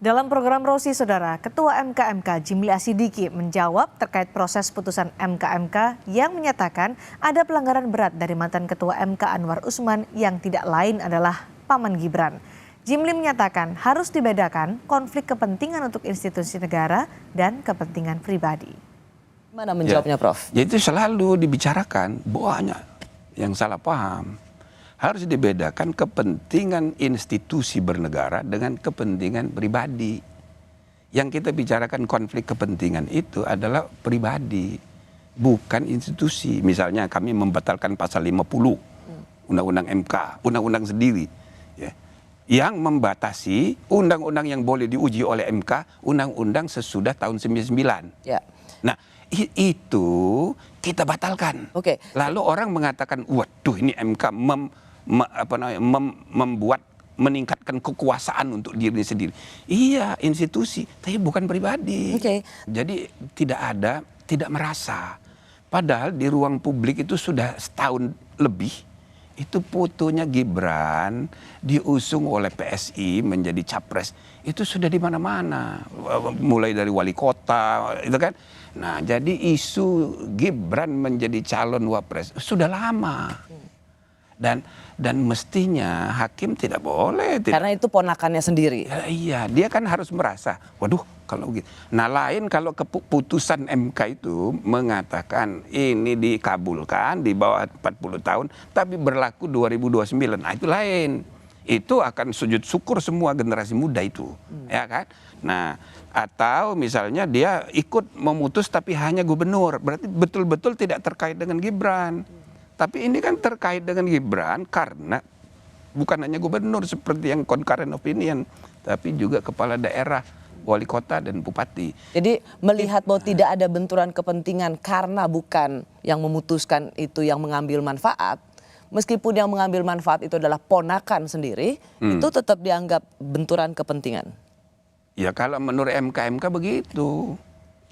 Dalam program Rosi Saudara, Ketua MK Jimli Asidiki menjawab terkait proses putusan MK yang menyatakan ada pelanggaran berat dari mantan Ketua MK Anwar Usman yang tidak lain adalah Paman Gibran. Jimli menyatakan harus dibedakan konflik kepentingan untuk institusi negara dan kepentingan pribadi. Mana menjawabnya, Prof? Ya itu selalu dibicarakan, banyak yang salah paham. Harus dibedakan kepentingan institusi bernegara dengan kepentingan pribadi. Yang kita bicarakan konflik kepentingan itu adalah pribadi, bukan institusi. Misalnya kami membatalkan pasal 50 Undang-Undang MK, undang-undang sendiri. Ya. Yang membatasi undang-undang yang boleh diuji oleh MK, undang-undang sesudah tahun 99. Ya. Nah, itu kita batalkan. Oke. Lalu orang mengatakan, waduh ini MK membuat meningkatkan kekuasaan untuk diri sendiri. Iya, institusi, tapi bukan pribadi. Oke. Jadi tidak merasa. Padahal di ruang publik itu sudah setahun lebih, itu fotonya Gibran diusung oleh PSI menjadi capres. Itu sudah di mana-mana, mulai dari wali kota, itu kan. Nah, jadi isu Gibran menjadi calon wapres sudah lama. Dan mestinya hakim tidak boleh. Karena itu ponakannya sendiri. Ya, iya, dia kan harus merasa, waduh kalau gitu. Nah lain kalau keputusan MK itu mengatakan ini dikabulkan di bawah 40 tahun, tapi berlaku 2029, nah itu lain. Itu akan sujud syukur semua generasi muda itu, ya kan? Nah, atau misalnya dia ikut memutus tapi hanya gubernur, berarti betul-betul tidak terkait dengan Gibran. Tapi ini kan terkait dengan Gibran karena bukan hanya gubernur seperti yang concurrent opinion, tapi juga kepala daerah, wali kota dan bupati. Jadi melihat bahwa tidak ada benturan kepentingan karena bukan yang memutuskan itu yang mengambil manfaat, meskipun yang mengambil manfaat itu adalah ponakan sendiri, itu tetap dianggap benturan kepentingan. Ya kalau menurut MK begitu.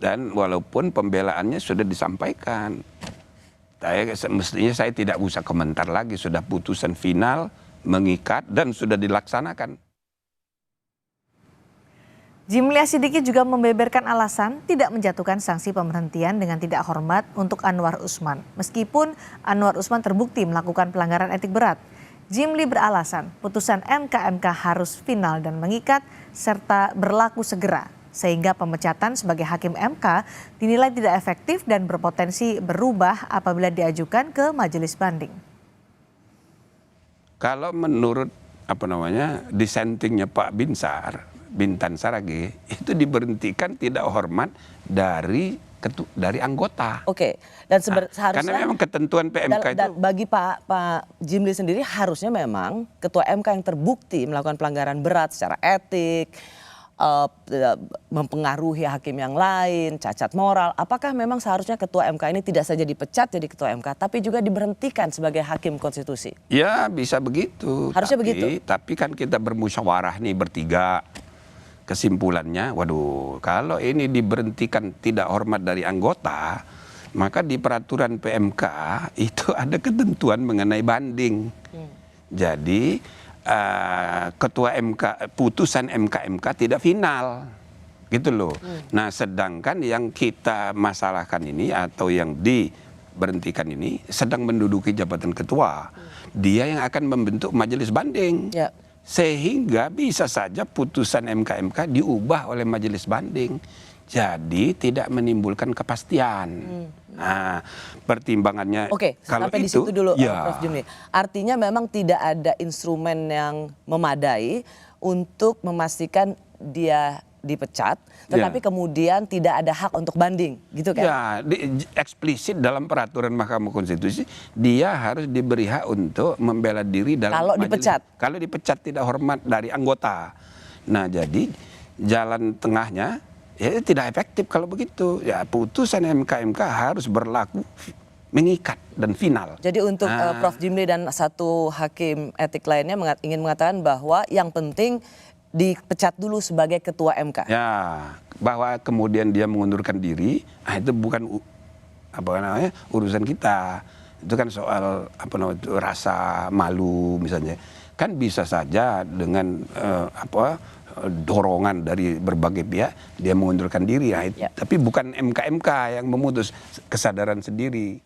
Dan walaupun pembelaannya sudah disampaikan. Mestinya saya tidak usah komentar lagi, sudah putusan final, mengikat dan sudah dilaksanakan. Jimli Asidiki juga membeberkan alasan tidak menjatuhkan sanksi pemberhentian dengan tidak hormat untuk Anwar Usman. Meskipun Anwar Usman terbukti melakukan pelanggaran etik berat. Jimli beralasan putusan MK harus final dan mengikat serta berlaku segera. Sehingga pemecatan sebagai hakim MK dinilai tidak efektif dan berpotensi berubah apabila diajukan ke majelis banding. Kalau menurut dissentingnya Pak Bintan Saraghe itu diberhentikan tidak hormat dari anggota. Oke, dan seharusnya karena memang ketentuan PMK itu bagi Pak Jimli sendiri harusnya memang ketua MK yang terbukti melakukan pelanggaran berat secara etik, mempengaruhi hakim yang lain, cacat moral. Apakah memang seharusnya ketua MK ini tidak saja dipecat jadi ketua MK, tapi juga diberhentikan sebagai hakim konstitusi? Ya bisa begitu. Harusnya begitu. Tapi kan kita bermusyawarah nih bertiga. Kesimpulannya, waduh, kalau ini diberhentikan tidak hormat dari anggota, maka di peraturan PMK itu ada ketentuan mengenai banding. Jadi ketua MK, putusan MK tidak final, gitu loh. Nah, sedangkan yang kita masalahkan ini atau yang diberhentikan ini sedang menduduki jabatan ketua, dia yang akan membentuk majelis banding. Ya. Sehingga bisa saja putusan MK diubah oleh majelis banding. Jadi tidak menimbulkan kepastian. Nah, pertimbangannya kalau sampai di situ dulu, Prof. Jimli. Artinya memang tidak ada instrumen yang memadai untuk memastikan dia dipecat, tetapi kemudian tidak ada hak untuk banding, gitu kan? Ya, eksplisit dalam peraturan Mahkamah Konstitusi dia harus diberi hak untuk membela diri dalam kalau dipecat. Kalau dipecat tidak hormat dari anggota. Nah, jadi jalan tengahnya ya tidak efektif kalau begitu. Ya putusan MK harus berlaku mengikat dan final. Jadi untuk Prof. Jimli dan satu hakim etik lainnya ingin mengatakan bahwa yang penting dipecat dulu sebagai ketua MK. Ya, bahwa kemudian dia mengundurkan diri, itu bukan urusan kita. Itu kan soal rasa malu misalnya. Kan bisa saja dengan dorongan dari berbagai pihak dia mengundurkan diri. Ya. Tapi bukan MK yang memutus, kesadaran sendiri.